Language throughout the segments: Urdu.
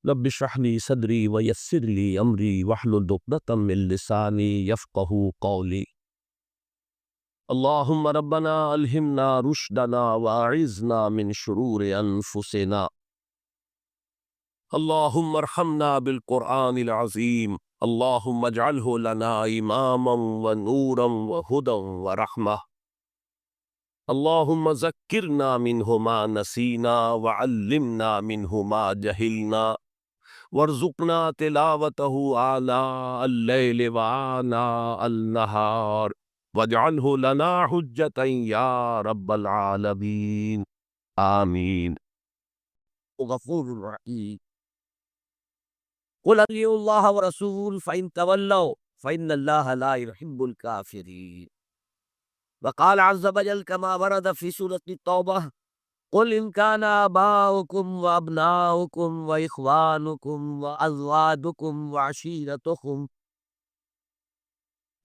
رب اشرح لي صدري ويسر لي امري واحلل عقدة من لساني يفقهوا قولي. اللهم ربنا الهمنا رشدنا واعذنا من شرور انفسنا. اللهم ارحمنا بالقرآن العظيم. اللهم اجعله لنا اماما ونورا وهدى ورحمة. اللهم ذكرنا منه ما نسينا وعلمنا منه ما جهلنا وارزقنا تلاوته آناء الليل وآناء النهار واجعله لنا حجة يا رب العالمين آمين. غفور رحيم. قل اطیعوا اللہ ورسول فإن تولوا فإن اللہ لا يحب الكافرین. وقال عز وجل كما ورد في سورة التوبة: قل إن كان آباؤكم وأبناؤكم وإخوانكم وأزواجكم وعشيرتكم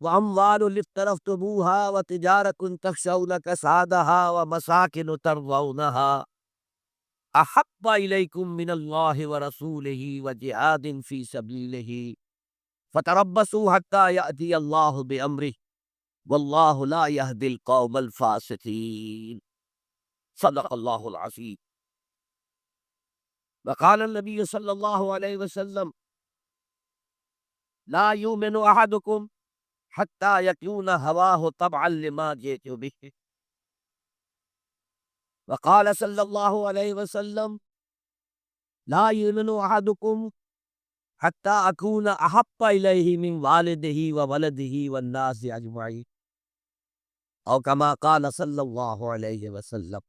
وأموال اقترفتموها وتجارة تخشون كسادها ومساكن ترضونها أحب إليكم من الله ورسوله وجهاد في سبيله فتربصوا حتى يأتي الله بأمره والله لا يهدي القوم الفاسقين. صدق الله العظيم. وقال النبي صلى الله عليه وسلم: لا يؤمن أحدكم حتى يكون هواه طبعا لما جئت به. وقال صلى الله عليه وسلم: لا يؤمن أحدكم حتى أكون أحب إليه من والده وولده والناس أجمعين، أو كما قال صلى الله عليه وسلم.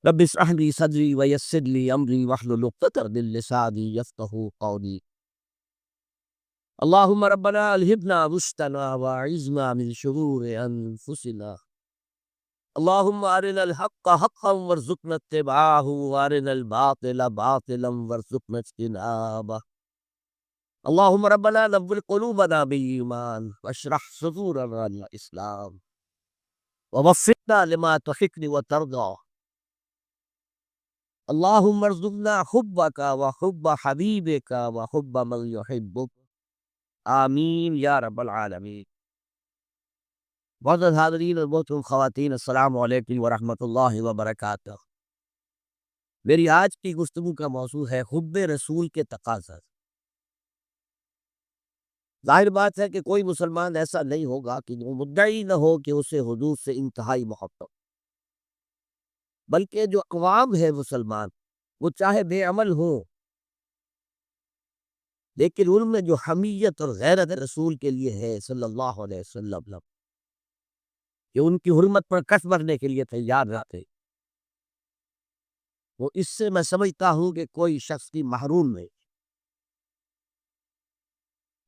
رب اشرح لي صدري ويسر لي أمري واحلل عقدة من لساني يفقهوا قولي. اللهم ربنا الهمنا رشدنا واعذنا من شرور أنفسنا. اللهم أرنا الحق حقا وارزقنا اتباعه وأرنا الباطل باطلا وارزقنا اجتنابه. اللهم ربنا نور قلوبنا بالإيمان واشرح صدورنا للإسلام ووفقنا لما تحب وترضى. اللهم ارزقنا حبك وحب حبيبك وحب من يحبك. آمین یا رب العالمین. معزز حاضرین اور محترم خواتین، السلام علیکم ورحمۃ اللہ وبرکاتہ. میری آج کی گفتگو کا موضوع ہے حب رسول کے تقاضا. ظاہر بات ہے کہ کوئی مسلمان ایسا نہیں ہوگا کہ وہ مدعی نہ ہو کہ اسے حضور سے انتہائی محبت، بلکہ جو اقوام ہے مسلمان، وہ چاہے بے عمل ہوں لیکن ان میں جو حمیت اور غیرت رسول کے لیے ہے صلی اللہ علیہ وسلم، کہ ان کی حرمت پر کس بھرنے کے لیے تیار رہتے، وہ اس سے میں سمجھتا ہوں کہ کوئی شخص کی محروم نہیں.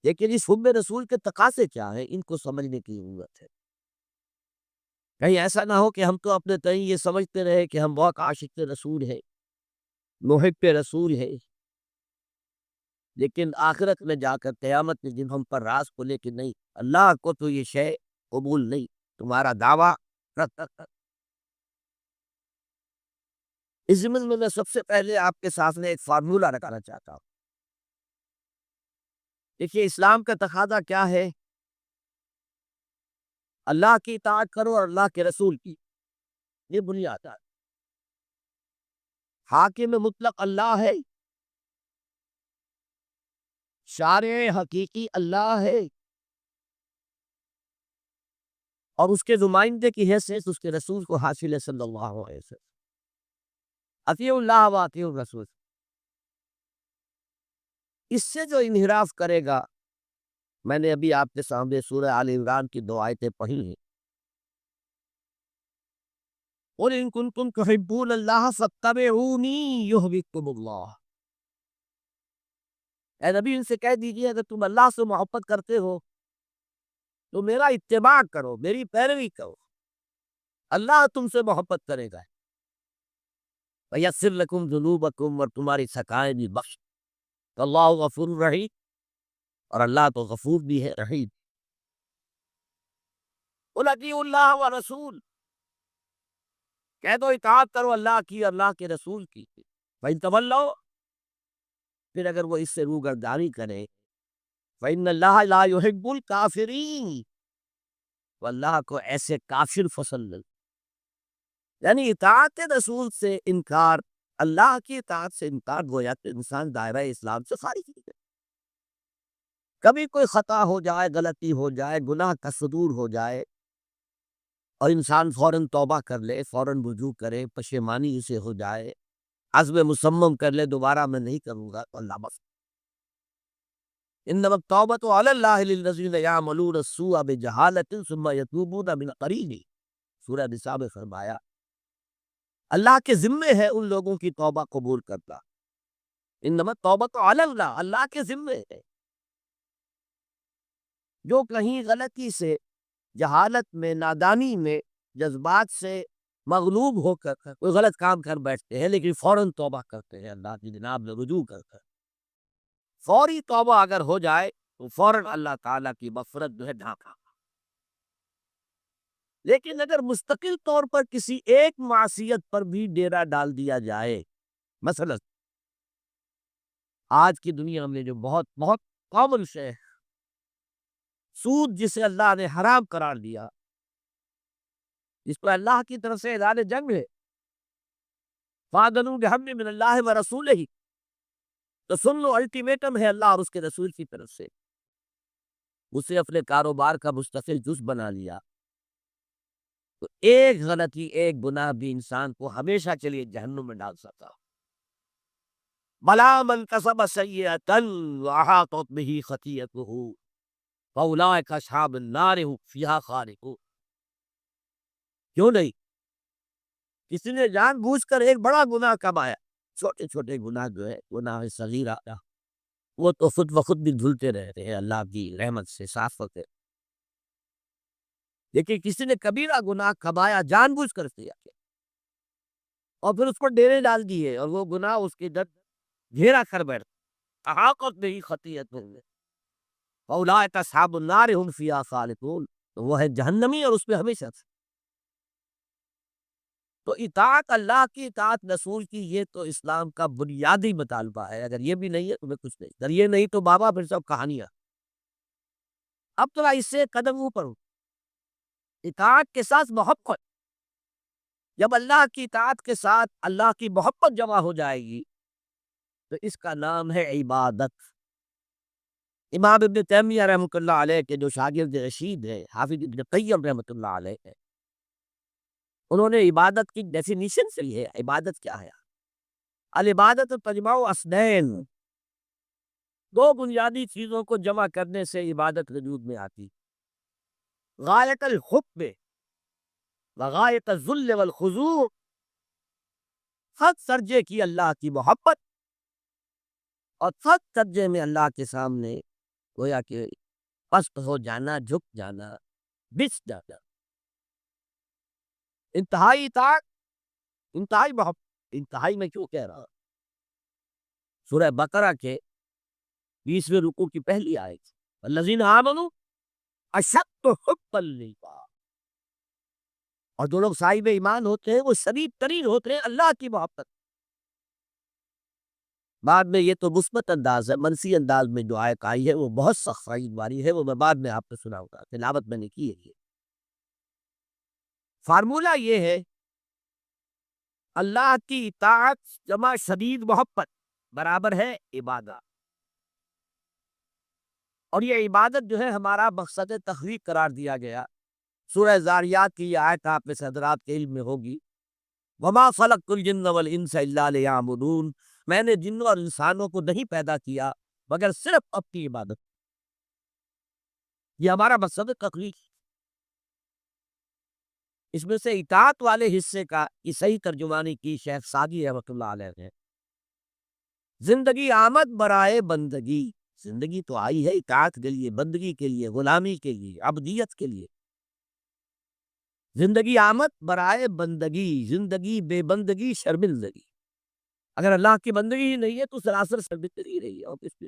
لیکن اس حب رسول کے تقاضے کیا ہیں، ان کو سمجھنے کی ضرورت ہے. کہیں ایسا نہ ہو کہ ہم تو اپنے تئیں یہ سمجھتے رہے کہ ہم بہت عاشق رسول ہیں، محب رسول ہیں، لیکن آخرت میں جا کر قیامت کے دن ہم پر راز کھلے کہ نہیں، اللہ کو تو یہ شے قبول نہیں، تمہارا دعویٰ رد. اس ضمن میں سب سے پہلے آپ کے سامنے ایک فارمولہ رکھنا چاہتا ہوں. دیکھیے، اسلام کا تقاضا کیا ہے؟ اللہ کی اطاعت کرو اور اللہ کے رسول کی، یہ بنیاد ہے. حاکم مطلق اللہ ہے، شارع حقیقی اللہ ہے، اور اس کے نمائندے کی حیثیت اس کے رسول کو حاصل ہے صلی اللہ علیہ وسلم. اطیعوا اللہ و اطیعوا الرسول. اس سے جو انحراف کرے گا، میں نے ابھی آپ کے سامنے سورہ آل عمران کی 2 آیتیں پڑھی ہیں. قُلْ إِن كُنتُمْ تُحِبُّونَ اللَّهَ فَاتَّبِعُونِي يُحْبِبْكُمُ اللَّهُ. اے نبی، ان سے کہہ دیجیے اگر تم اللہ سے محبت کرتے ہو تو میرا اتباع کرو، میری پیروی کرو، اللہ تم سے محبت کرے گا. وَيَغْفِرْ لَكُمْ ذُنُوبَكُمْ، اور تمہاری خطائیں بھی بخش. اللہ غفور رحیم، اور اللہ تو غفور بھی ہے، رحیم. قُلْ اطیعوا اللہ ورسول، کہہ دو اطاعت کرو اللہ کی، اللہ کے رسول کی. فَإِن تَوَلَّوْا، پھر اگر وہ اس سے روگردانی کرے فإن اللہ لا يحب الکافرین، تو اللہ کو ایسے کافر پسند نہیں۔ یعنی اطاعت رسول سے انکار، اللہ کی اطاعت سے انکار، گویا کہ انسان دائرہ اسلام سے خارج ہو جائے۔ کبھی کوئی خطا ہو جائے، غلطی ہو جائے، گناہ کا صدور ہو جائے، اور انسان فوراً توبہ کر لے، فوراً رجوع کرے، پشیمانی اسے ہو جائے، عزم مصمم کر لے دوبارہ میں نہیں کروں گا، تو اللہ بخش۔ انما التوبۃ علی اللہ للذین یعملون السوء بجہالۃ ثم یتوبون من قریب، سورہ نساء میں فرمایا اللہ کے ذمے ہے ان لوگوں کی توبہ قبول کرنا۔ انما التوبۃ علی اللہ، اللہ کے ذمے ہے۔ جو کہیں غلطی سے، جہالت میں، نادانی میں، جذبات سے مغلوب ہو کر کوئی غلط کام کر بیٹھتے ہیں، لیکن فوراً توبہ کرتے ہیں، اللہ کی جناب میں رجوع کرتے ہیں، فوری توبہ اگر ہو جائے تو فوراً اللہ تعالیٰ کی مغفرت جو ہے ڈھانپا۔ لیکن اگر مستقل طور پر کسی ایک معصیت پر بھی ڈیرا ڈال دیا جائے، مثلا آج کی دنیا میں جو بہت بہت کامن شے ہے، سود جسے اللہ نے حرام قرار دیا، جس پر اللہ کی طرف سے اعلان جنگ ہے، فَأَذَنُوا بِحَرْبٍ مِّنَ اللَّهِ وَرَسُولِهِ، تو سن لو الٹیمیٹم ہے اللہ اور اس کے رسول کی طرف سے۔ اسے اپنے کاروبار کا مستقل جز بنا لیا، تو ایک غلطی، ایک گناہ بھی انسان کو ہمیشہ کے لیے جہنم میں ڈال سکتا۔ بَلَا مَن كَسَبَ سَيِّئَةً وَأَحَاطَتْ بِهِ خَطِيئَتُهُ فَأُولَٰئِكَ أَصْحَابُ النَّارِ هُمْ فِيهَا خَالِدُونَ۔ کیوں نہیں؟ کسی نے جان بوجھ کر ایک بڑا گناہ کمایا، چھوٹے چھوٹے گناہ جو ہے گناہ صغیرہ، وہ تو خود بخود بھی دھلتے رہتے ہیں اللہ کی رحمت سے، صاف ہوتے۔ لیکن کسی نے کبیرہ گناہ کمایا، جان بوجھ کر کیا، اور پھر اس پر ڈیرے ڈال دیے، اور وہ گناہ اس کے در گھیرا کر بیٹھا، احاطت بہ خطیئتہ، فاولئک اصحاب النار هم فیہا خالدون، تو وہ ہے جہنمی اور اس میں ہمیشہ سے۔ تو اطاعت اللہ کی، اطاعت رسول کی، یہ تو اسلام کا بنیادی مطالبہ ہے۔ اگر یہ بھی نہیں ہے تو میں کچھ نہیں، اگر یہ نہیں تو بابا پھر سب کہانیاں۔ اب تو اس سے قدم اوپر ہو، اطاعت کے ساتھ محبت۔ جب اللہ کی اطاعت کے ساتھ اللہ کی محبت جمع ہو جائے گی تو اس کا نام ہے عبادت۔ امام ابن تیمیہ رحمۃ اللہ علیہ کے جو شاگرد رشید ہے، حافظ ابن قیم رحمۃ اللہ علیہ ہے، انہوں نے عبادت کی ڈیفینیشن سے ہے، عبادت کیا ہے؟ العبادت تجمع اصلین، دو بنیادی چیزوں کو جمع کرنے سے عبادت وجود میں آتی، غایت الحب وغایت الذل والخضوع، حد درجے کی اللہ کی محبت، اور حد درجے میں اللہ کے سامنے گویا کہ پست ہو جانا، جھک جانا، بچ جانا، انتہائی اطاعت، انتہائی محبت۔ انتہائی میں کیوں کہہ رہا؟ سورہ بقرہ کے 20ویں رکوع کی پہلی آیت، الذین آمنوا اشد حبا للہ، اور جو لوگ صاحب ایمان ہوتے ہیں وہ شدید ترین ہوتے ہیں اللہ کی محبت۔ بعد میں یہ تو مثبت انداز ہے، منفی انداز میں جو آیت آئی ہے وہ بہت سخت والی ہے، وہ میں بعد میں آپ کو سناؤں گا، تلاوت میں نے کی ہے۔ یہ فارمولہ یہ ہے، اللہ کی اطاعت جمع شدید محبت برابر ہے عبادت، اور یہ عبادت جو ہے ہمارا مقصد تخلیق قرار دیا گیا۔ سورہ زاریات کی یہ آیت آپ میں سے حضرات کے علم میں ہوگی، وَمَا خَلَقْتُ الْجِنَّ وَالْإِنسَ إِلَّا لِيَعْبُدُونِ، میں نے جنوں اور انسانوں کو نہیں پیدا کیا مگر صرف اپنی عبادت، یہ ہمارا مقصد تخلیق۔ اس میں سے اطاعت والے حصے کا یہ صحیح ترجمانی کی شیخ سعدی رحمۃ اللہ علیہ نے، زندگی آمد برائے بندگی، زندگی تو آئی ہے اطاعت کے لیے، بندگی کے لیے، غلامی کے لیے، عبدیت کے لیے۔ زندگی آمد برائے بندگی، زندگی بے بندگی شرمندگی، اگر اللہ کی بندگی ہی نہیں ہے تو سراسر شرمندگی رہی ہے، اور کس پہ؟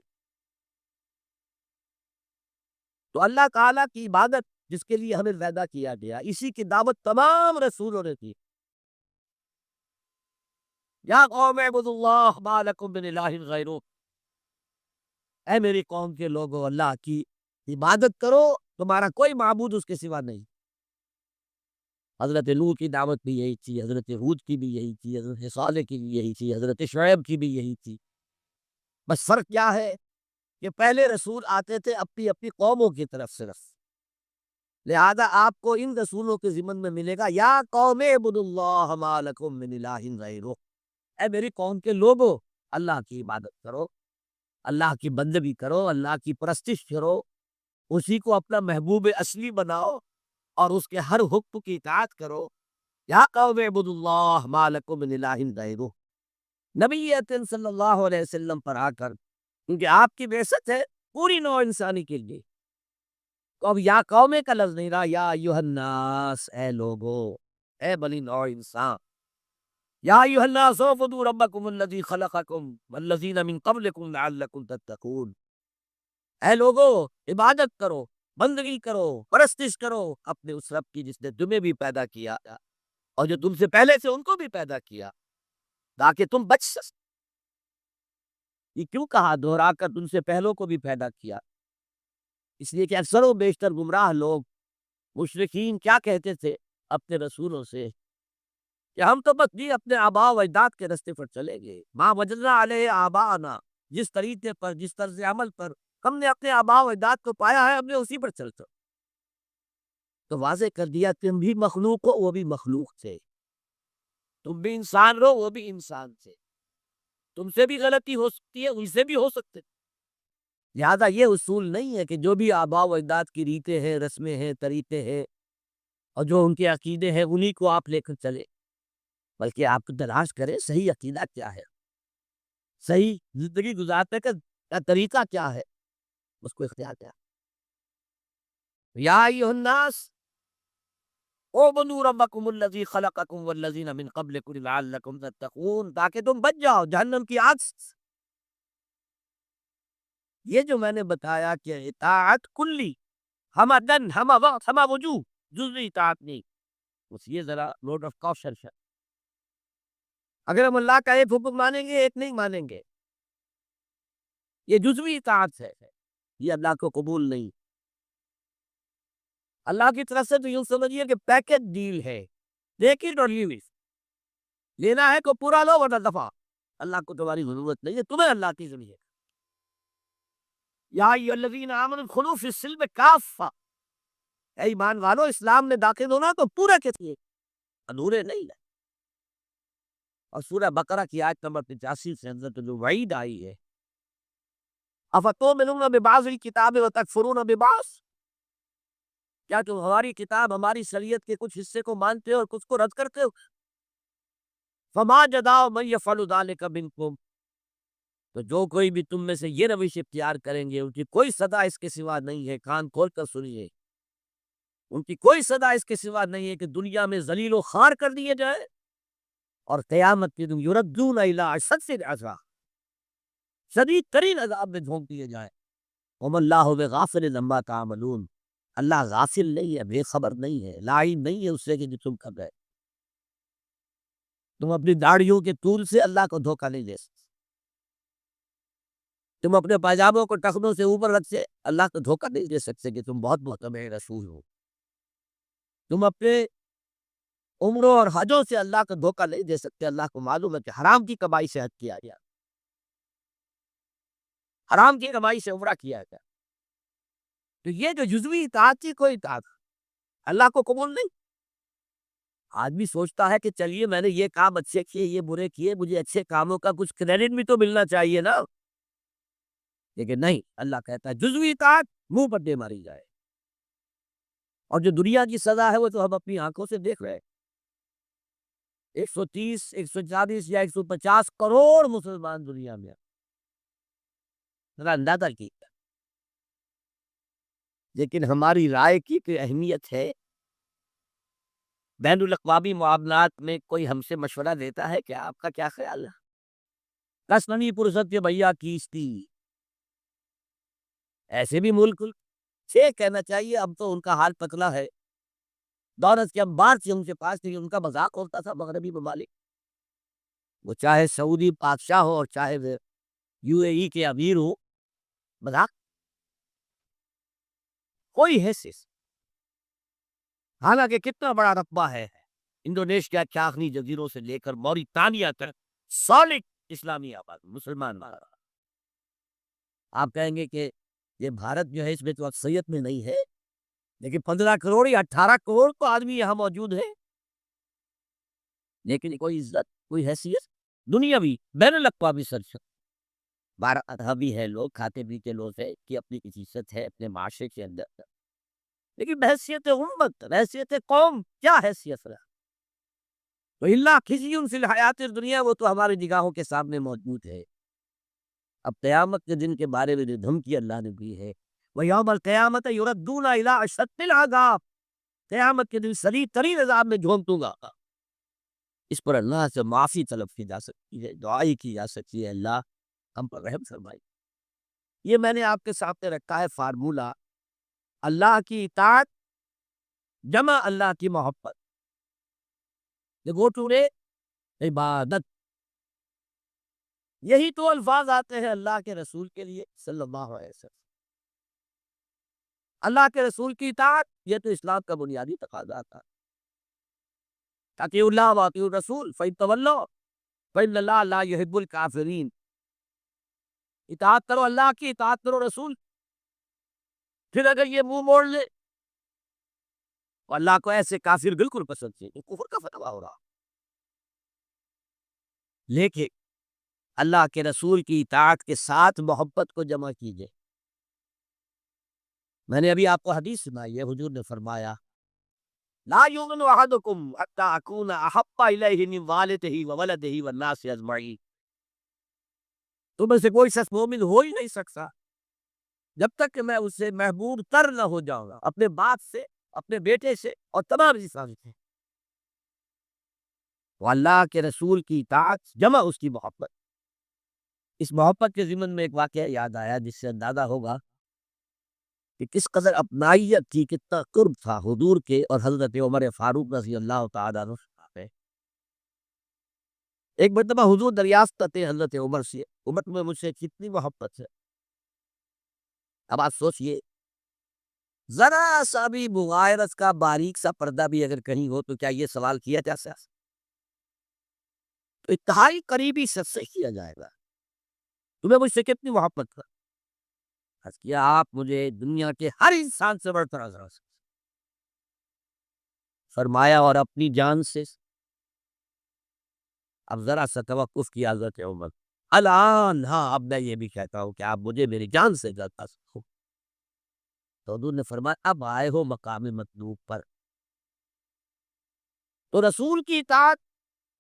تو اللہ تعالیٰ کی عبادت جس کے لیے ہمیں پیدا کیا گیا، اسی کی دعوت تمام رسولوں نے دی، یا قوم اعبدوا اللہ ما لکم من الہ غیرہ، اے میری قوم کے لوگوں، اللہ کی عبادت کرو، تمہارا کوئی معبود اس کے سوا نہیں۔ حضرت نوح کی دعوت بھی یہی تھی، حضرت ہود کی بھی یہی تھی، حضرت صالح کی بھی یہی تھی، حضرت شعیب کی بھی یہی تھی۔ بس فرق کیا ہے کہ پہلے رسول آتے تھے اپنی اپنی قوموں کی طرف صرف، لہذا آپ کو ان رسولوں کے ضمن میں ملے گا یا قوم اعبدوا اللہ ما لکم من الہ غیرہ، اے میری قوم کے لوگوں، اللہ کی عبادت کرو، اللہ کی بندگی کرو، اللہ کی پرستش کرو، اسی کو اپنا محبوب اصلی بناؤ اور اس کے ہر حکم کی اطاعت کرو۔ یا قوم اعبدوا اللہ ما لکم من الہ غیرہ، نبی اکرم صلی اللہ علیہ وسلم پر آ کر، کیونکہ آپ کی بعثت ہے پوری نوع انسانی کے لیے، تو اب یا قوم کا لفظ نہیں رہا، یا ایھا الناس، اے لوگو، اے بنی نوع انسان، یا ایھا الناس اعبدوا ربکم الذی خلقکم والذین من قبلکم لعلکم تتقون، اے لوگو عبادت کرو، بندگی کرو، پرستش کرو اپنے اس رب کی جس نے تمہیں بھی پیدا کیا اور جو تم سے پہلے سے ان کو بھی پیدا کیا تاکہ تم بچ سکو۔ یہ کیوں کہا دوہرا کر تم سے پہلوں کو بھی پیدا کیا؟ اس لیے کہ اکثر و بیشتر گمراہ لوگ مشرکین کیا کہتے تھے اپنے رسولوں سے کہ ہم تو بس جی اپنے آباء و اجداد کے راستے پر چلیں گے، ما وجدنا علیہ آباءنا، جس طریقے پر، جس طرز عمل پر ہم نے اپنے آباء و اجداد کو پایا ہے، ہم نے اسی پر چلتا۔ تو واضح کر دیا تم بھی مخلوق ہو، وہ بھی مخلوق تھے، تم بھی انسان رہو، وہ بھی انسان تھے، تم سے بھی غلطی ہو سکتی ہے، ان سے بھی ہو سکتے، لہذا یہ اصول نہیں ہے کہ جو بھی آباء و اجداد کی ریتیں ہیں، رسمیں ہیں، طریقے ہیں اور جو ان کے عقیدے ہیں انہی کو آپ لے کر چلے، بلکہ آپ کو تلاش کریں صحیح عقیدہ کیا ہے، صحیح زندگی گزارنے کا طریقہ کیا ہے، اس کو اختیار کیا۔ یا ایھا الناس اعبدوا ربکم الذی خلقکم والذین من قبلکم لعلکم تتقون، تاکہ تم بچ جاؤ جہنم کی آگ سے۔ یہ جو میں نے بتایا کہ اطاعت کلی، ہم دن، ہم وقت، ہم وجوہ، جزوی اطاعت نہیں، بس یہ ذرا نوٹ آف کاشن ہے۔ اگر ہم اللہ کا ایک حکم مانیں گے، ایک نہیں مانیں گے، یہ جزوی اطاعت ہے، یہ اللہ کو قبول نہیں۔ اللہ کی طرف سے تو یوں سمجھیے کہ پیکج ڈیل ہے، ٹیک اٹ اور لیو اٹ، لینا ہے کو پورا لو ورنہ دفعہ، اللہ کو تمہاری ضرورت نہیں ہے، تمہیں اللہ کی ضرورت ہے۔ یا ایھا الذین آمنوا ادخلوا فی السلم کافہ، اے ایمان والو اسلام میں داخل ہونا تو پورا کے لیے، ادھورے نہیں ہے۔ اور سورہ بقرہ کی آیت نمبر 85 سے حضرت جو وعید آئی ہے، افتؤمنون ببعض الکتاب وتکفرون ببعض، کیا تم ہماری کتاب، ہماری شریعت کے کچھ حصے کو مانتے ہو اور کچھ کو رد کرتے ہو؟ فما جزاء من یفعل ذلک منکم، تو جو کوئی بھی تم میں سے یہ روش اختیار کریں گے ان کی کوئی سزا اس کے سوا نہیں ہے، کان کھول کر سنیے، ان کی کوئی سزا اس کے سوا نہیں ہے کہ دنیا میں ذلیل و خوار کر دیے جائے اور قیامت کے دن یردون الی اشد العذاب، شدید ترین عذاب میں جھونک دیے جائیں۔ وما اللہ بغافل عما تعملون، اللہ غافل نہیں ہے، بے خبر نہیں ہے، لاعلم نہیں ہے اس سے کہ جو تم کر رہے، تم اپنی داڑھیوں کے طول سے اللہ کو دھوکہ نہیں دے سکتے، تم اپنے پائجاموں کو ٹخنوں سے اوپر رکھ سے اللہ کو دھوکہ نہیں دے سکتے کہ تم بہت محترم رسول ہو، تم اپنے عمروں اور حجوں سے اللہ کو دھوکہ نہیں دے سکتے، اللہ کو معلوم ہے کہ حرام کی کمائی سے حج کیا گیا، حرام کی کمائی سے عمرہ کیا گیا، تو یہ جو جزوی اطاعت تھی، کوئی اطاعت اللہ کو قبول نہیں۔ آدمی سوچتا ہے کہ چلیے میں نے یہ کام اچھے کیے، یہ برے کیے، مجھے اچھے کاموں کا کچھ کریڈٹ بھی تو ملنا چاہیے نا، لیکن نہیں، اللہ کہتا ہے جزوی اطاعت منہ پر دے ماری جائے، اور جو دنیا کی سزا ہے وہ تو ہم اپنی آنکھوں سے دیکھ رہے ہیں، 130، 140 یا 150 کروڑ مسلمان دنیا میں، ذرا اندازہ کی، لیکن ہماری رائے کی کوئی اہمیت ہے؟ بین الاقوامی معاملات میں کوئی ہم سے مشورہ دیتا ہے کہ آپ کا کیا خیال ہے؟ کس نمی پرست کے بھیا کیستی، ایسے بھی ملک سے کہنا چاہیے اب تو ان کا حال پتلا ہے، دولت کے انبار سے ان کے پاس تھی، ان کا مذاق ہوتا تھا مغربی ممالک، وہ چاہے سعودی بادشاہ ہو اور چاہے وہ UAE کے امیر ہو، مذاق، کوئی حیثیت، حالانکہ کتنا بڑا رقبہ ہے، انڈونیشیا چاخنی جزیروں سے لے کر موریتانیہ تک سالک اسلامی آباد مسلمان بھارت۔ آپ کہیں گے کہ یہ بھارت جو ہے اس میں تو اکثریت میں نہیں ہے، لیکن 15 کروڑ یا 18 کروڑ تو آدمی یہاں موجود ہے، لیکن کوئی عزت، کوئی حیثیت دنیاوی بین الاقوامی سرشت 12 اذہبی ہے، لوگ کھاتے پیتے لوگ ہے کہ اپنی کسی عزت ہے اپنے معاشرے کے اندر، لیکن بحیثیت امت، بحیثیت قوم کیا حیثیت رہا تو اللہ کسی فی الحیات دنیا، وہ تو ہماری نگاہوں کے سامنے موجود ہے۔ اب قیامت کے دن کے بارے میں جو دھمکی اللہ نے دی ہے، وَيَوْمَ الْقِيَامَةِ يُرَدُّونَ إِلَىٰ أَشَدِّ الْعَذَابِ، قیامت کے دن شدید ترین عذاب میں جھونک دوں گا۔ اس پر اللہ سے معافی طلب کی جا سکتی ہے، دعائی کی جا سکتی ہے، اللہ ہم پر رحم فرمائی۔ یہ میں نے آپ کے سامنے رکھا ہے فارمولہ، اللہ کی اطاعت جمع اللہ کی محبت، گو ٹو عبادت، یہی تو الفاظ آتے ہیں اللہ کے رسول کے لیے صلی اللہ علیہ وسلم۔ اللہ کے رسول کی اطاعت یہ تو اسلام کا بنیادی تقاضا تھا، اطیعوا اللہ واطیعوا الرسول فإن تولوا فإن اللہ لا يحب الکافرین، اطاعت کرو اللہ کی، اطاعت کرو رسول، پھر اگر یہ منہ موڑ لے تو اللہ کو ایسے کافر بالکل پسند نہیں، یہ کفر کا فتویٰ ہو رہا۔ لیکن اللہ کے رسول کی اطاعت کے ساتھ محبت کو جمع کیجئے۔ میں نے ابھی آپ کو حدیث سنائی ہے، حضور نے فرمایا لا یؤمن احدکم حتی اکون احب الیہ من والدہ وولدہ والناس اجمعین، تم میں سے کوئی شخص مومن ہو ہی نہیں سکتا جب تک کہ میں اس سے محبوب تر نہ ہو جاؤں گا، اپنے باپ سے، اپنے بیٹے سے اور تمام انسان سے۔ وہ اللہ کے رسول کی اطاعت جمع اس کی محبت۔ اس محبت کے ضمن میں ایک واقعہ یاد آیا جس سے اندازہ ہوگا کہ کس قدر اپنائیت تھی، کتنا قرب تھا حضور کے اور حضرت عمر فاروق رضی اللہ تعالیٰ عنہ سے۔ ایک مرتبہ حضور دریافت کرتے ہیں حضرت عمر سے، عمر میں مجھ سے کتنی محبت ہے۔ اب آپ سوچئے ذرا سا بھی مغایرت کا باریک سا پردہ بھی اگر کہیں ہو تو کیا یہ سوال کیا جا سکتا؟ تو انتہائی قریبی شخص سے کیا جائے گا، تمہیں مجھ سے کتنی محبت کر؟ عرض کیا آپ مجھے دنیا کے ہر انسان سے بڑھ کر عذر سے، فرمایا اور اپنی جان سے؟ اب ذرا سا توقف کیا حضرت عمر، الان ہاں اب میں یہ بھی کہتا ہوں کہ آپ مجھے میری جان سے زیادہ سکھو۔ تو حضور نے فرمایا اب آئے ہو مقام مطلوب پر۔ تو رسول کی اطاعت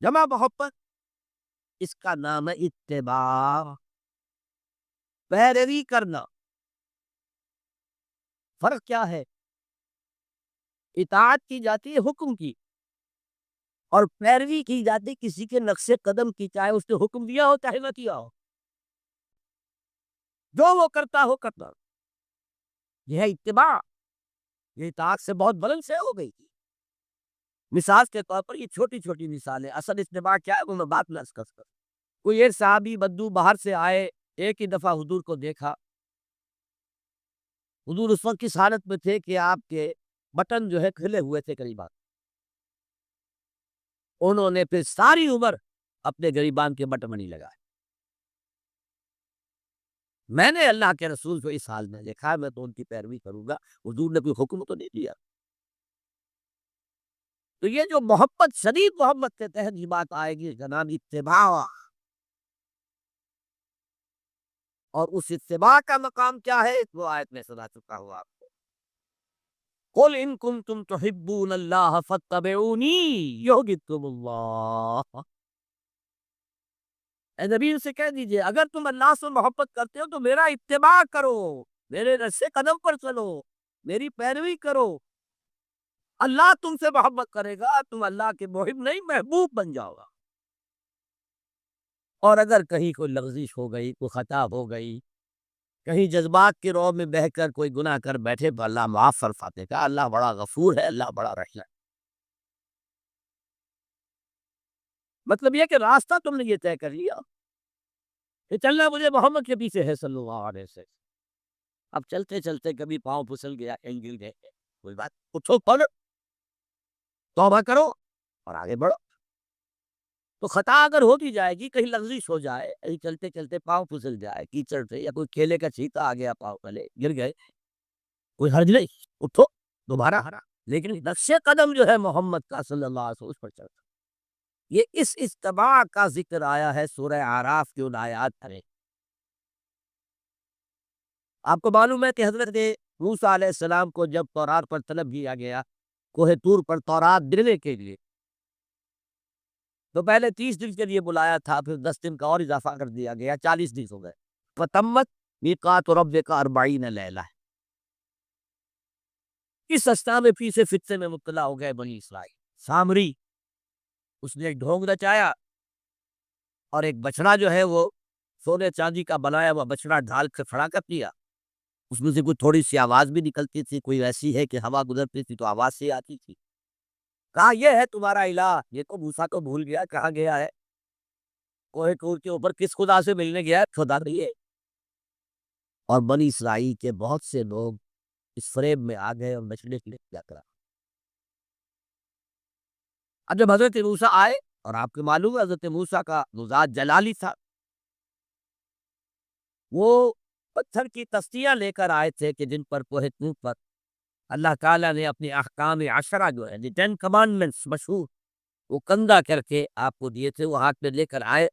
جمع محبت، اس کا نام ہے اتباع، پیروی کرنا۔ فرق کیا ہے؟ اطاعت کی جاتی ہے حکم کی، اور پیروی کی جاتی کسی کے نقش قدم کی، چاہے اس نے حکم دیا ہو چاہے نہ کیا ہو، جو وہ کرتا ہو کرنا، یہ ہے اتباع۔ یہ اطاعت سے بہت بلند سے ہو گئی تھی۔ مثال کے طور پر یہ چھوٹی چھوٹی مثالیں، اصل اتباع کیا ہے وہ میں بات نہ کر سکتا۔ کوئی ایک صحابی بدو باہر سے آئے، ایک ہی دفعہ حضور کو دیکھا، حضور اس وقت کس حالت میں تھے کہ آپ کے بٹن جو ہے کھلے ہوئے تھے قریبان، انہوں نے پھر ساری عمر اپنے گریبان کے بٹن نہیں لگائے۔ میں نے اللہ کے رسول کو اس حال میں دیکھا، میں تو ان کی پیروی کروں گا، حضور نے کوئی حکم تو نہیں دیا۔ تو یہ جو محبت، شدید محبت کے تحت یہ بات آئے گی، اس کا نام اتباع، اور اس اتباع کا مقام کیا ہے وہ آیت میں سنا چکا ہوں آپ کو۔ قل ان کنتم تحبون اللہ فاتبعونی یحببکم اللہ، اے نبی سے کہہ دیجئے اگر تم اللہ سے محبت کرتے ہو تو میرا اتباع کرو، میرے رسے قدم پر چلو، میری پیروی کرو، اللہ تم سے محبت کرے گا، تم اللہ کے محب نہیں محبوب بن جاؤ گا۔ اور اگر کہیں کوئی لغزش ہو گئی، کوئی خطا ہو گئی، کہیں جذبات کے رو میں بہہ کر کوئی گناہ کر بیٹھے تو اللہ معاف فرماتے گا، اللہ بڑا غفور ہے، اللہ بڑا رحیم ہے۔ مطلب یہ کہ راستہ تم نے یہ طے کر لیا کہ چلنا مجھے محمد کے پیچھے ہے صلی اللہ علیہ وسلم، اب چلتے چلتے کبھی پاؤں پھسل گیا، کہیں گر گئے، کوئی بات، اٹھو پڑھو، توبہ کرو اور آگے بڑھو۔ تو خطا اگر ہوتی جائے گی، کہیں لغزش ہو جائے، کہیں چلتے چلتے پاؤں پھسل جائے کیچڑ سے، یا کوئی کیلے کا چھیتا آ گیا پاؤں تلے، گر گئے، کوئی حرج نہیں، اٹھو دوبارہ۔ لیکن نقش قدم جو ہے محمد کا صلی اللہ علیہ وسلم، اس پر چلتا۔ یہ اس اتباع کا ذکر آیا ہے سورہ اعراف کی ان آیات میں۔ آپ کو معلوم ہے کہ حضرت موسیٰ علیہ السلام کو جب تورات پر طلب کیا گیا کوہ طور پر تورات دینے کے لیے، تو پہلے 30 دن کے لیے بلایا تھا، پھر 10 دن کا اور اضافہ کر دیا گیا، 40 دن ہو گئے۔ فتمت میقات ربک 40 لیلہ۔ اس اسنا میں پیچھے فتنے میں مبتلا ہو گئے بنی اسرائیل۔ سامری، اس نے ایک ڈھونگ رچایا اور ایک بچڑا جو ہے وہ سونے چاندی کا بنایا ہوا بچڑا ڈھال کے کھڑا کر دیا۔ اس میں سے کوئی تھوڑی سی آواز بھی نکلتی تھی، کوئی ایسی ہے کہ ہوا گزرتی تھی تو آواز سے آتی تھی۔ کہا یہ ہے تمہارا الہ، یہ تو موسیٰ کو بھول گیا، کہاں گیا ہے؟ کوہ طور کے اوپر کس خدا سے ملنے گیا ہے؟ خدا نہیں ہے۔ اور بنی اسرائیل کے بہت سے لوگ اس فریب میں آ گئے اور بچڑے کے لیے کیا کرا۔ اب جب حضرت موسیٰ آئے، اور آپ کو معلوم ہے حضرت موسیٰ کا مزاج جلالی تھا، وہ پتھر کی تختیاں لے کر آئے تھے کہ جن پر کوہ طور پر اللہ تعالیٰ نے اپنے احکام عشرہ جو ہے 10 کمانڈمنٹس مشہور، وہ کندہ کر کے آپ کو دیے تھے، وہ ہاتھ میں لے کر آئے۔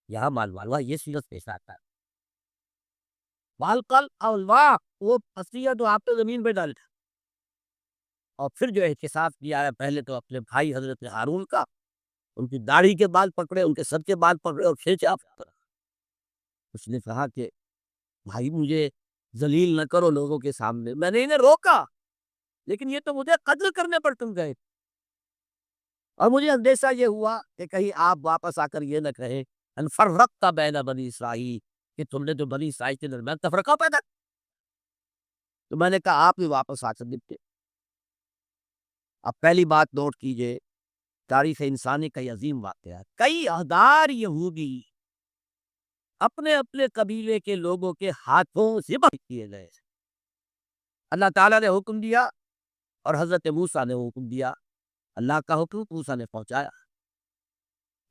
یہاں مالوا یہ سیرت پیش آتا ہے، بالقل الواح، وہ تختیاں تو آپ نے زمین پہ ڈال، اور پھر جو احتساب کیا ہے، پہلے تو اپنے بھائی حضرت ہارون کا، ان کی داڑھی کے بال پکڑے، ان کے سر کے بال پکڑے اور کھینچا۔ اس نے کہا کہ بھائی مجھے ذلیل نہ کرو لوگوں کے سامنے، میں نے انہیں روکا لیکن یہ تو مجھے قتل کرنے پر تم گئے، اور مجھے اندیشہ یہ ہوا کہ کہیں آپ واپس آ کر یہ نہ کہیں ان فرقت بین بنی اسرائیل، کہ تم نے جو بنی اسرائیل کے درمیان تفرقہ پیدا کیا۔ تو میں نے کہا آپ بھی واپس آ کر نپٹے۔ اب پہلی بات نوٹ کیجئے، تاریخ انسانی کا یہ عظیم واقعہ ہے، کئی ہزار یہودی اپنے اپنے قبیلے کے لوگوں کے ہاتھوں ذبح کیے گئے۔ اللہ تعالیٰ نے حکم دیا اور حضرت موسیٰ نے حکم دیا، اللہ کا حکم موسیٰ نے پہنچایا۔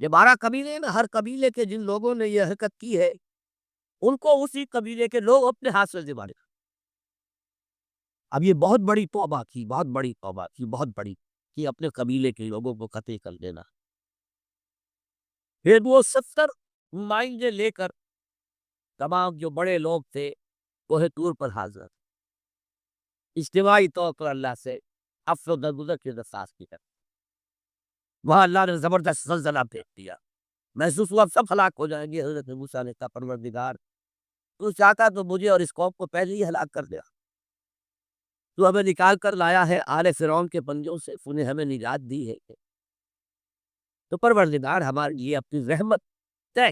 یہ 12 قبیلے ہیں، ہر قبیلے کے جن لوگوں نے یہ حرکت کی ہے ان کو اسی قبیلے کے لوگ اپنے ہاتھ سے ذبح کریں۔ اب یہ بہت بڑی توبہ کی، بہت بڑی توبہ کی، بہت بڑی، کہ اپنے قبیلے کے لوگوں کو قتل کر دینا۔ پھر وہ 70 نمائندے لے کر تمام جو بڑے لوگ تھے کوہ طور پر حاضر، اجتماعی طور پر اللہ سے عفو و درگزر کی درخواست کی۔ وہاں اللہ نے زبردست زلزلہ بھیج دیا، محسوس ہوا سب ہلاک ہو جائیں گے۔ حضرت موسیٰ نے کہا پروردگار تو چاہتا تو مجھے اور اس قوم کو پہلے ہی ہلاک کر دیا، تو ہمیں نکال کر لایا ہے آل فرعون کے پنجوں سے، تو نے ہمیں نجات دی ہے، تو پروردگار ہمارے لیے اپنی رحمت طے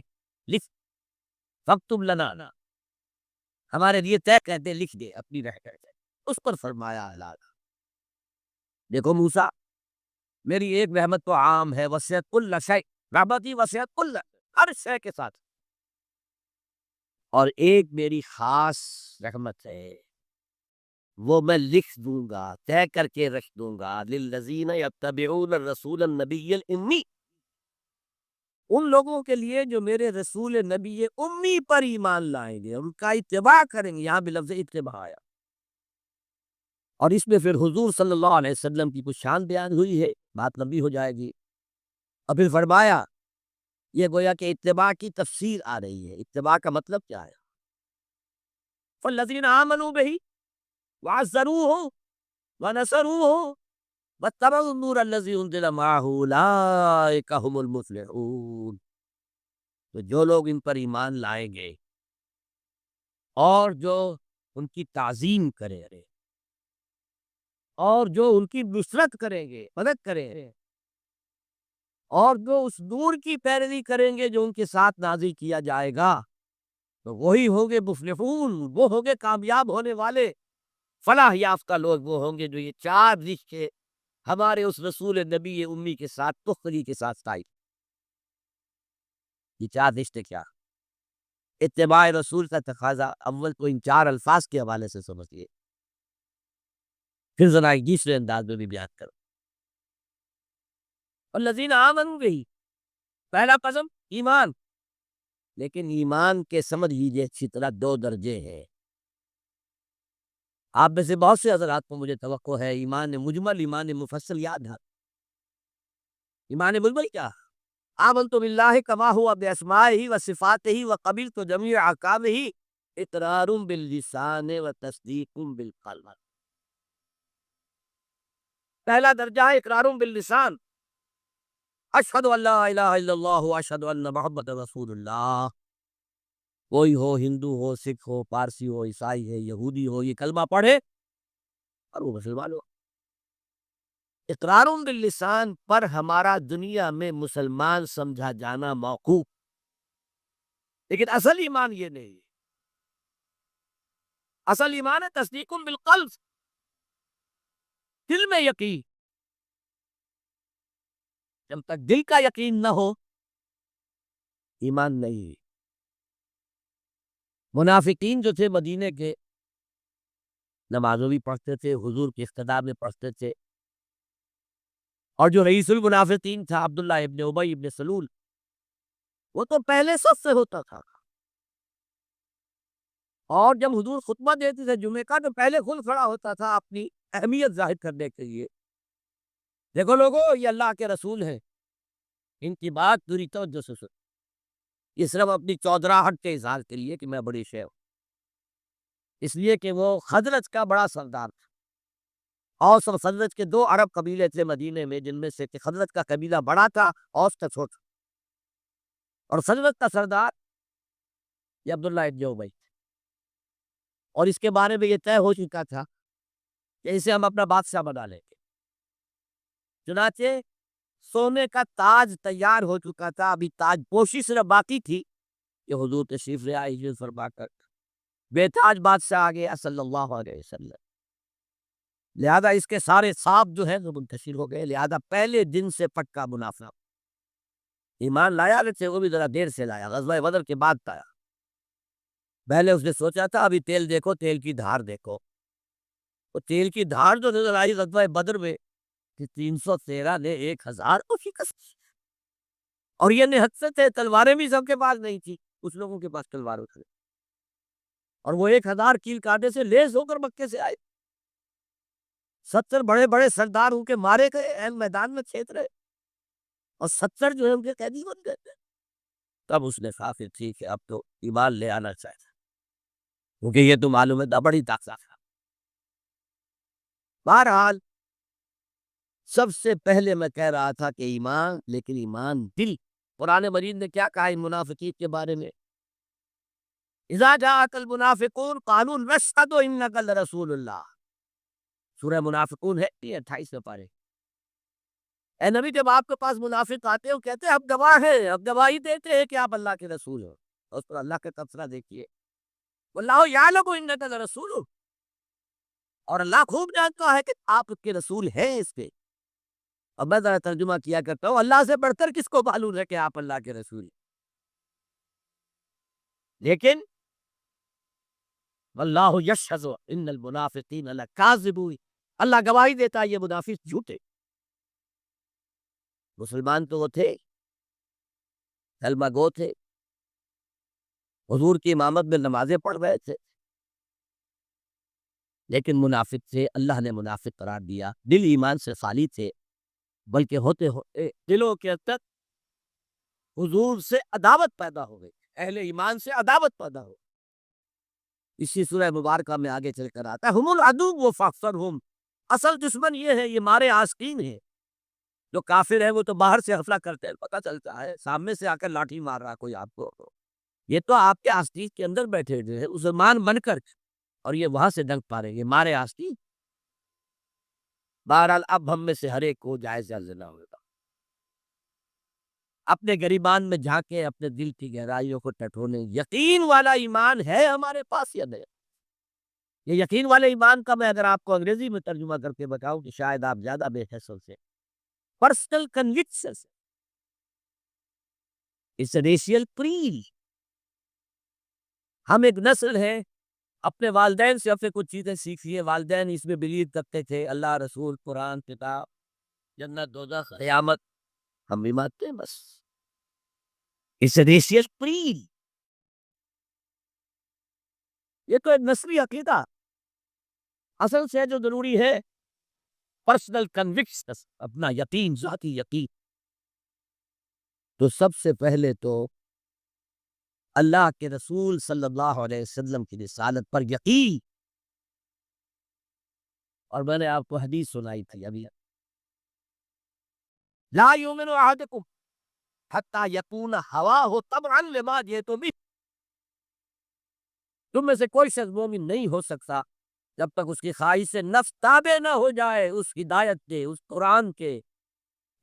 لکھ، فاکتب لنا، ہمارے لیے طے کر دے، لکھ دے اپنی رحمت۔ اس پر فرمایا اللہ، دیکھو موسیٰ، میری ایک رحمت تو عام ہے، وسعت کل شیء، رحمتی وسعت کل، ہر شے کے ساتھ، اور ایک میری خاص رحمت ہے، وہ میں لکھ دوں گا، طے کر کے رکھ دوں گا، للذین یتبعون الرسول النبی الامی، ان لوگوں کے لیے جو میرے رسول نبی امی پر ایمان لائیں گے، ان کا اتباع کریں گے۔ یہاں بھی لفظ اتباع آیا، اور اس میں پھر حضور صلی اللہ علیہ وسلم کی کچھ شان بیان ہوئی ہے، بات لمبی ہو جائے گی۔ اور پھر فرمایا، یہ گویا کہ اتباع کی تفسیر آ رہی ہے۔ اتباع کا مطلب کیا ہے؟ فالذین آمنوا بہ وعزروہ ونصروہ واتبعوا النور الذی انزل معہ اولئک ھم المفلحون۔ تو جو لوگ ان پر ایمان لائیں گے اور جو ان کی تعظیم کریں گے اور جو ان کی نصرت کریں گے، مدد کریں گے، اور جو اس نور کی پیروی کریں گے جو ان کے ساتھ نازل کیا جائے گا، تو وہی ہوں گے مفلحون، وہ ہوں گے کامیاب ہونے والے، فلاح یافتہ لوگ وہ ہوں گے جو یہ 4 رشتے ہمارے اس رسول نبی امی کے ساتھ تخری کے ساتھ تائید۔ یہ 4 رشتے کیا؟ اتباع رسول کا تقاضا اول تو ان 4 الفاظ کے حوالے سے سمجھیے، پھر ذرا ایک دوسرے انداز میں بھی بیان کرو۔ والذین آمنوا بہ، پہلا قسم ایمان، لیکن ایمان کے سمجھ لیجیے اچھی طرح 2 درجے ہیں۔ آپ میں سے بہت سے حضرات کو مجھے توقع ہے ایمان مجمل، ایمان مفصل یاد ہے۔ ایمان مجمل کیا؟ آمنت باللہ کما ہوا باسمائہ و صفاتہ و قبلت جمیع احکامہ اقرار باللسان و تصدیق بالقلب۔ پہلا درجہ ہے اقرار باللسان، اشہد ان لا الہ الا اللہ و اشہد ان محمد رسول اللہ۔ کوئی ہو، ہندو ہو، سکھ ہو، پارسی ہو، عیسائی ہے، یہودی ہو، یہ کلمہ پڑھے اور وہ مسلمان ہو۔ اقرار باللسان پر ہمارا دنیا میں مسلمان سمجھا جانا موقوف، لیکن اصل ایمان یہ نہیں ہے۔ اصل ایمان ہے تصدیق بالقلب، دل میں یقین۔ جب تک دل کا یقین نہ ہو ایمان نہیں ہے۔ منافقین جو تھے مدینے کے، نمازوں بھی پڑھتے تھے، حضور کی اقتداء میں پڑھتے تھے، اور جو رئیس المنافقین تھا عبداللہ ابن ابی ابن سلول، وہ تو پہلے صف سے ہوتا تھا، اور جب حضور خطبہ دیتے تھے جمعے کا تو پہلے خود کھڑا ہوتا تھا اپنی اہمیت ظاہر کرنے کے لیے۔ دیکھو لوگو، یہ اللہ کے رسول ہیں، ان کی بات پوری توجہ سے سنو۔ یہ صرف اپنی چودراہٹ کے اظہار کے لیے کہ میں بڑی شے ہوں، اس لیے کہ وہ خزرج کا بڑا سردار تھا۔ اوس اور خزرج کے 2 عرب قبیلے تھے مدینے میں، جن میں سے کہ خزرج کا قبیلہ بڑا تھا، اوس کا چھوٹا، اور خزرج کا سردار یہ عبداللہ ابن ابی تھے، اور اس کے بارے میں یہ طے ہو چکا تھا کہ اسے ہم اپنا بادشاہ بنا لیں گے۔ چنانچہ سونے کا تاج تیار ہو چکا تھا، ابھی تاج پوشی صرف باقی تھی کہ حضور تشریف لے آئے ہجرت فرما کر، بے تاج بادشاہ آ گیا صلی اللہ علیہ وسلم۔ لہذا اس کے سارے صاحب جو ہیں وہ منتشر ہو گئے، لہذا پہلے دن سے پکا منافق ایمان لایا، لیکن وہ بھی ذرا دیر سے لایا، غزوہ بدر کے بعد آیا۔ پہلے اس نے سوچا تھا ابھی تیل دیکھو، تیل کی دھار دیکھو، وہ تیل کی دھار جو نظر آئی غزوہ بدر میں کہ 313 نے 1000 کو شکست، اور یہ نہتے تھے، تلواریں بھی سب کے پاس نہیں تھی، کچھ لوگوں کے پاس تلوار تھے، اور وہ 1000 کیل کانٹے سے لیس ہو کر مکے سے آئے۔ 70 بڑے بڑے سردار ان کے مارے گئے، اہم میدان میں چھید رہے، اور 70 جو ہے ان کے قیدی بن گئے تھے۔ تب اس نے کہا پھر ٹھیک ہے، اب تو ایمان لے آنا چاہیے، کیونکہ یہ تو معلوم ہے بڑی طاقت ہے۔ بہرحال سب سے پہلے میں کہہ رہا تھا کہ ایمان، لیکن ایمان دل۔ قرآن مجید نے کیا کہا ان منافقین کے بارے میں؟ اذا جاءک المنافقون قالوا نشهد انک لرسول اللہ، سورہ منافقون ہے یہ 28 پارے۔ اے نبی، جب آپ کے پاس منافق آتے ہیں وہ کہتے ہیں ہم گواہ ہیں، اب گواہی دیتے ہیں کہ آپ اللہ کے رسول ہو، اور اس پر اللہ کا تبصرہ دیکھیے، واللہ یعلم انک لرسول، اور اللہ خوب جانتا ہے کہ آپ کے رسول ہیں اس پہ۔ اور میں ذرا ترجمہ کیا کرتا ہوں، اللہ سے بڑھ کر کس کو معلوم ہے کہ آپ اللہ کے رسول ہیں؟ لیکن واللہ یشہد ان المنافقین لکاذبون، اللہ گواہی دیتا ہے یہ منافق جھوٹے۔ مسلمان تو وہ تھے، کلمہ گو تھے، حضور کی امامت میں نمازیں پڑھ رہے تھے، لیکن منافق تھے، اللہ نے منافق قرار دیا، دل ایمان سے خالی تھے، بلکہ ہوتے ہوتے دلوں کے اندر حضور سے عداوت پیدا ہو گئی، اہل ایمان سے عداوت پیدا ہو گئی۔ اسی سورہ مبارکہ میں آگے چل کر آتا ہے ہم العدو فاحذرہم، اصل دشمن یہ ہے، یہ مارے آستین ہے۔ جو کافر ہے وہ تو باہر سے حفلہ کرتے ہیں، پتہ چلتا ہے، سامنے سے آ کر لاٹھی مار رہا کوئی آپ کو، یہ تو آپ کے آستین کے اندر بیٹھے ہوئے ہیں مسلمان بن کر، اور یہ وہاں سے ڈنک پا رہے ہیں، یہ مارے آستین۔ بہرحال اب ہم میں سے ہر ایک کو جائزہ لینا ہوگا، اپنے گریبان میں جھانکے، اپنے دل کی گہرائیوں کو ٹٹولیں، یقین والا ایمان ہے ہمارے پاس یا نہیں؟ یہ یقین والے ایمان کا میں اگر آپ کو انگریزی میں ترجمہ کر کے بتاؤں کہ شاید آپ زیادہ بے حس سے، پرسنل کنوکشن، اٹس ریشیل پریل، ہم ایک نسل ہے، اپنے والدین سے اپنے کچھ چیزیں سیکھیے. والدین اس میں بلیو کرتے تھے، اللہ، رسول، قرآن، کتاب، جنت، دوزخ، قیامت. ہم بھی مانتے ہیں بس. اس ریشیس پری، یہ تو ایک نسلی عقیدہ. اصل سے جو ضروری ہے پرسنل کنوکشن، اپنا یقین، ذاتی یقین. تو سب سے پہلے تو اللہ کے رسول صلی اللہ علیہ وسلم کی رسالت پر یقین. اور میں نے آپ کو حدیث سنائی تھی ابھی، لا یؤمن احدکم حتی یکون ہواہ تبعا لما جئت بہ. تم میں سے کوئی شخص مومن نہیں ہو سکتا جب تک اس کی خواہش سے نفس تابع نہ ہو جائے اس ہدایت کے، اس قرآن کے،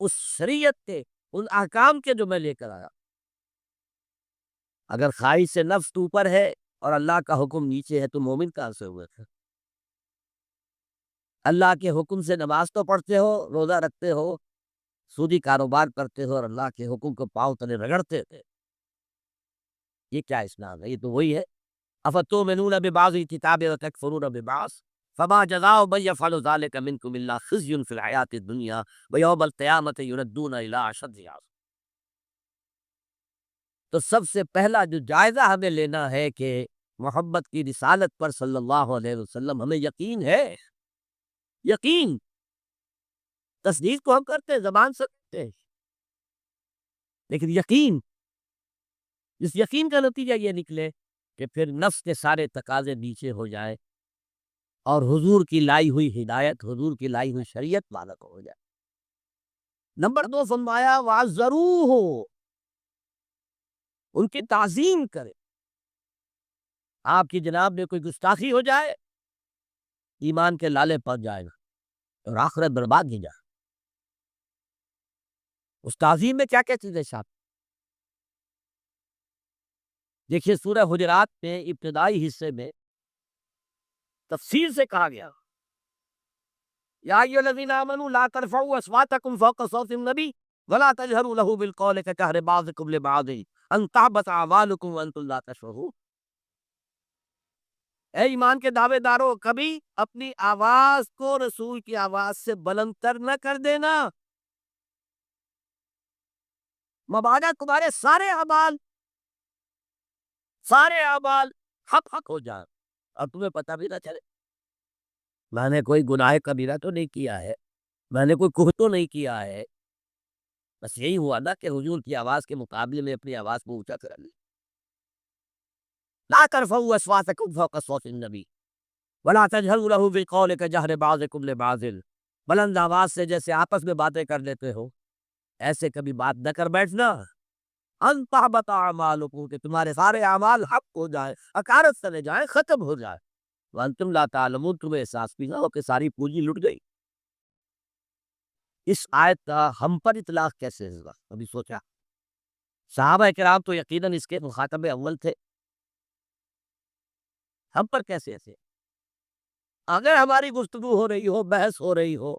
اس شریعت کے، ان احکام کے جو میں لے کر آیا. اگر خواہش سے نفس اوپر ہے اور اللہ کا حکم نیچے ہے تو مومن کہاں سے ہوئے تھے؟ اللہ کے حکم سے نماز تو پڑھتے ہو، روزہ رکھتے ہو، سودی کاروبار کرتے ہو اور اللہ کے حکم کو پاؤں تلے رگڑتے تھے. یہ کیا اسلام ہے؟ یہ تو وہی ہے. افتؤمنون ببعض الکتاب وتکفرون ببعض فما جزاء من یفعل ذلک منکم الا خزی فی الحیاۃ الدنیا ویوم القیامۃ یردون الی اشد العذاب. تو سب سے پہلا جو جائزہ ہمیں لینا ہے کہ محمد کی رسالت پر صلی اللہ علیہ وسلم ہمیں یقین ہے. یقین، تصدیق کو ہم کرتے ہیں، زبان سے کرتے ہیں، لیکن یقین، اس یقین کا نتیجہ یہ نکلے کہ پھر نفس کے سارے تقاضے نیچے ہو جائے اور حضور کی لائی ہوئی ہدایت، حضور کی لائی ہوئی شریعت مالک ہو جائے. نمبر 2 فرمایا وَعَزَّرُوهُ، ان کی تعظیم کرے. آپ کی جناب میں کوئی گستاخی ہو جائے، ایمان کے لالے پڑ جائے گا اور آخرت برباد ہی جائے. اس تعظیم میں کیا کیا چیزیں شامل؟ دیکھیے سورہ حجرات میں ابتدائی حصے میں تفصیل سے کہا گیا یا ایھا الذین آمنوا لا ترفعوا اصواتکم فوق صوت النبی ولا تجہروا له بالقول کجہر بعضکم لبعض ان تحبط اعمالکم وانتم لا تشعرون. اے ایمان کے دعوے دارو، کبھی اپنی آواز کو رسول کی آواز سے بلند تر نہ کر دینا، مبادا تمہارے سارے اعمال حق ہو جائیں اور تمہیں پتہ بھی نہ چلے. میں نے کوئی گناہ کبیرہ تو نہیں کیا ہے، میں نے کوئی کوہ تو نہیں کیا ہے، بس یہی ہوا نا کہ حضور کی آواز کے مقابلے میں اپنی آواز کو اونچا کر لی. لا ترفعوا اصواتکم فوق صوت النبی ولا تجہروا له بالقول کجہر بعضکم لبعض. بلند آواز سے جیسے آپس میں باتیں کر لیتے ہو ایسے کبھی بات نہ کر بیٹھنا. ان تحبط اعمالکم، کہ تمہارے سارے اعمال حق ہو جائیں، اکارت چلے جائیں، ختم ہو جائے. وانتم لا تعلمون، تمہیں احساس بھی نہ ہو کہ ساری پونجی لٹ گئی. اس آیت کا ہم پر اطلاق کیسے ہوگا؟ کبھی سوچا؟ صحابہ کرام تو یقیناً اس کے مخاطب اول تھے، ہم پر کیسے ایسے؟ اگر ہماری گفتگو ہو رہی ہو، بحث ہو رہی ہو،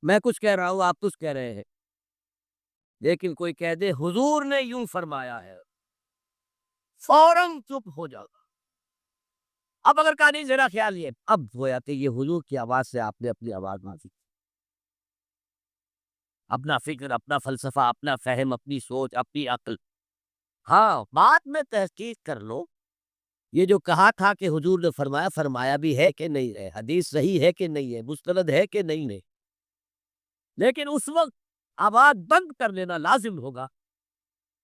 میں کچھ کہہ رہا ہوں، آپ کچھ کہہ رہے ہیں، لیکن کوئی کہہ دے حضور نے یوں فرمایا ہے، فوراً چپ ہو جاؤ. اب اگر کہا نہیں ذرا خیال یہ، اب گویا کہ یہ حضور کی آواز سے آپ نے اپنی آواز مانگی، اپنا فکر، اپنا فلسفہ، اپنا فہم، اپنی سوچ، اپنی عقل. ہاں بعد میں تحقیق کر لو یہ جو کہا تھا کہ حضور نے فرمایا، فرمایا بھی ہے کہ نہیں ہے، حدیث صحیح ہے کہ نہیں ہے، مستند ہے کہ نہیں ہے. لیکن اس وقت آواز بند کر لینا لازم ہوگا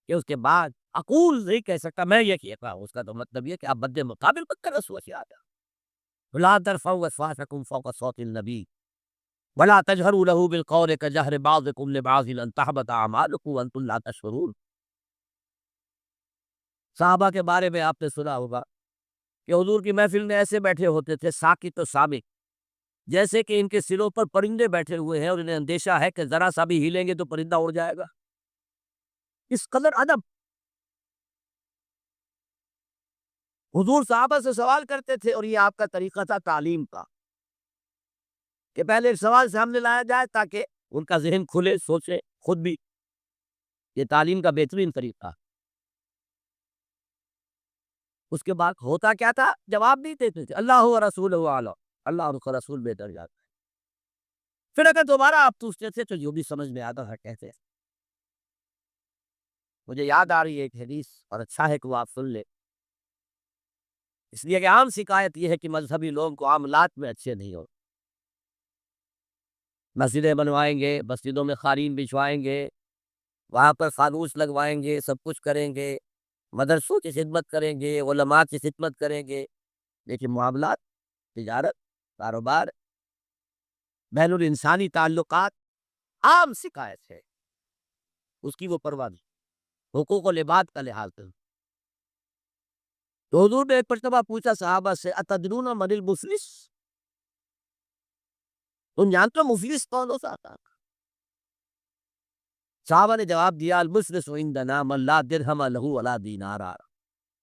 کہ اس کے بعد اقول نہیں کہہ سکتا، میں یہ کہتا ہوں. اس کا تو مطلب یہ کہ آپ بد مقابل مت کر رسول اللہ. لا ترفعوا اصواتکم فوق صوت النبی ولا تجہروا له بالقول کجہر بعضکم لبعض ان تحبط اعمالکم وانتم لا تشعرون. صحابہ کے بارے میں آپ نے سنا ہوگا کہ حضور کی محفل میں ایسے بیٹھے ہوتے تھے ساکت و سامت، جیسے کہ ان کے سروں پر پرندے بیٹھے ہوئے ہیں اور انہیں اندیشہ ہے کہ ذرا سا بھی ہلیں گے تو پرندہ اڑ جائے گا. اس قدر ادب. حضور صحابہ سے سوال کرتے تھے اور یہ آپ کا طریقہ تھا تعلیم کا کہ پہلے سوال سامنے لایا جائے تاکہ ان کا ذہن کھلے، سوچے خود بھی. یہ تعلیم کا بہترین طریقہ. اس کے بعد ہوتا کیا تھا؟ جواب نہیں دیتے تھے، اللہ و رسول عالم، اللہ اور اس کا رسول بہتر جاتا ہے۔ پھر اگر دوبارہ آپ پوچھتے تھے تو جو بھی سمجھ میں آتا تھا کہتے ہیں۔ مجھے یاد آ رہی ہے ایک حدیث، اور اچھا ہے کہ وہ آپ سن لیں، اس لیے کہ عام شکایت یہ ہے کہ مذہبی لوگوں کو معاملات میں اچھے نہیں ہو۔ مسجدیں بنوائیں گے، مسجدوں میں قالین بچھوائیں گے، وہاں پر فانوس لگوائیں گے، سب کچھ کریں گے، مدرسوں کی خدمت کریں گے، علماء کی خدمت کریں گے، لیکن معاملات، تجارت، کاروبار، بین الانسانی تعلقات، عام شکایت ہے، اس کی وہ پرواہ نہیں، حقوق و لباد کا لحاظ کریں۔ تو حضور نے ایک مرتبہ پوچھا صحابہ سے، اتدرون من المفلس؟ تم جانتے ہو مفلس کون ہوتا تھا؟ صحابہ نے جواب دیا، المفلس عندنا من لا درہم لہ ولا دینار۔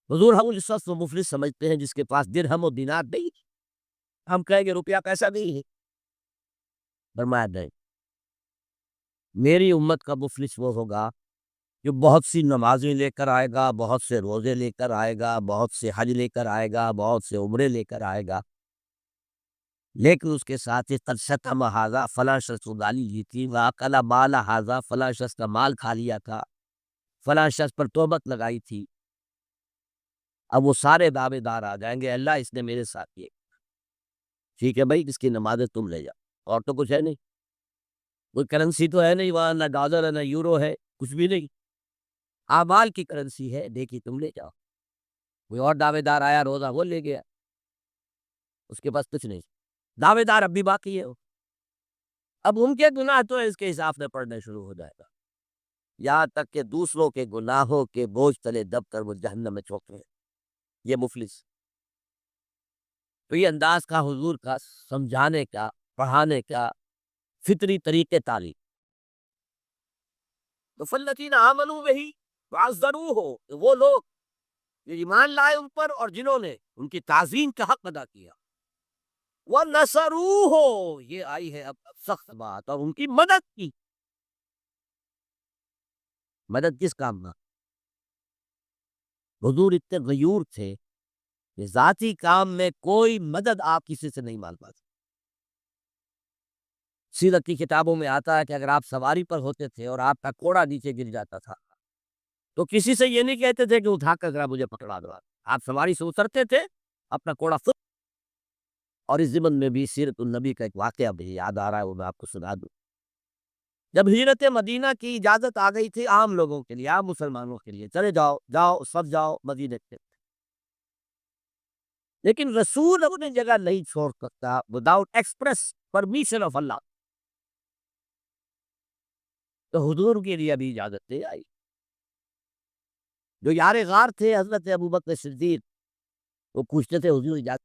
حضور ہم اس شخص کو مفلس سمجھتے ہیں جس کے پاس درہم و دینار نہیں۔ ہم کہیں گے روپیہ پیسہ نہیں ہے، فرمایا نہیں، میری امت کا مفلس وہ ہوگا جو بہت سی نمازیں لے کر آئے گا، بہت سے روزے لے کر آئے گا، بہت سے حج لے کر آئے گا، بہت سے عمرے لے کر آئے گا، لیکن اس کے ساتھ ہی قد شتم ھذا، فلاں شخص کو گالی دی تھی، واکل مال ھذا، فلاں شخص کا مال کھا لیا تھا، فلاں شخص پر تہمت لگائی تھی۔ اب وہ سارے دعوے دار آ جائیں گے، اللہ اس نے میرے ساتھ یہ، ٹھیک ہے بھائی، اس کی نمازیں تم لے جاؤ، اور تو کچھ ہے نہیں، کوئی کرنسی تو ہے نہیں وہاں، نہ ڈالر ہے نہ یورو ہے، کچھ بھی نہیں، اعمال کی کرنسی ہے، دیکھی تم لے جاؤ۔ کوئی اور دعوے دار آیا، روزہ وہ لے گیا، اس کے پاس کچھ نہیں، دعوے دار اب بھی باقی ہے۔ اب ان کے گناہ تو اس کے حساب سے پڑھنے شروع ہو جائے گا، یہاں تک کہ دوسروں کے گناہوں کے بوجھ تلے دب کر وہ جہنم میں چوک رہے ہیں، یہ مفلس۔ تو یہ انداز کا حضور کا سمجھانے کا، پڑھانے کا فطری طریقے تعلیم۔ تو فالذین آمنوا بہ وعزروہ، وہ لوگ جو ایمان لائے ان پر اور جنہوں نے ان کی تعظیم کا حق ادا کیا، وَنَصَرُوهُ، یہ آئی ہے اب سخت بات، اور ان کی مدد کی۔ مدد کس کام میں؟ حضور اتنے غیور تھے کہ ذاتی کام میں کوئی مدد آپ کسی سے نہیں مانگ پاتے۔ سیرت کی کتابوں میں آتا ہے کہ اگر آپ سواری پر ہوتے تھے اور آپ کا کوڑا نیچے گر جاتا تھا تو کسی سے یہ نہیں کہتے تھے کہ اٹھا کر ذرا مجھے پکڑا دو، آپ سواری سے اترتے تھے، اپنا کوڑا خود۔ اور اس ضمن میں بھی سیرت النبی کا ایک واقعہ بھی یاد آ رہا ہے، وہ میں آپ کو سنا دوں۔ جب ہجرت مدینہ کی اجازت آ گئی تھی عام لوگوں کے لیے، عام مسلمانوں کے لیے، چلے جاؤ جاؤ سب جاؤ مدینے کے، لیکن رسول اپنی جگہ نہیں چھوڑ سکتا وداؤٹ ایکسپریس پرمیشن آف اللہ، تو حضور کے لیے ابھی اجازت نہیں آئی۔ جو یار غار تھے حضرت ابوبکر صدیق، وہ پوچھتے تھے حضور اجازت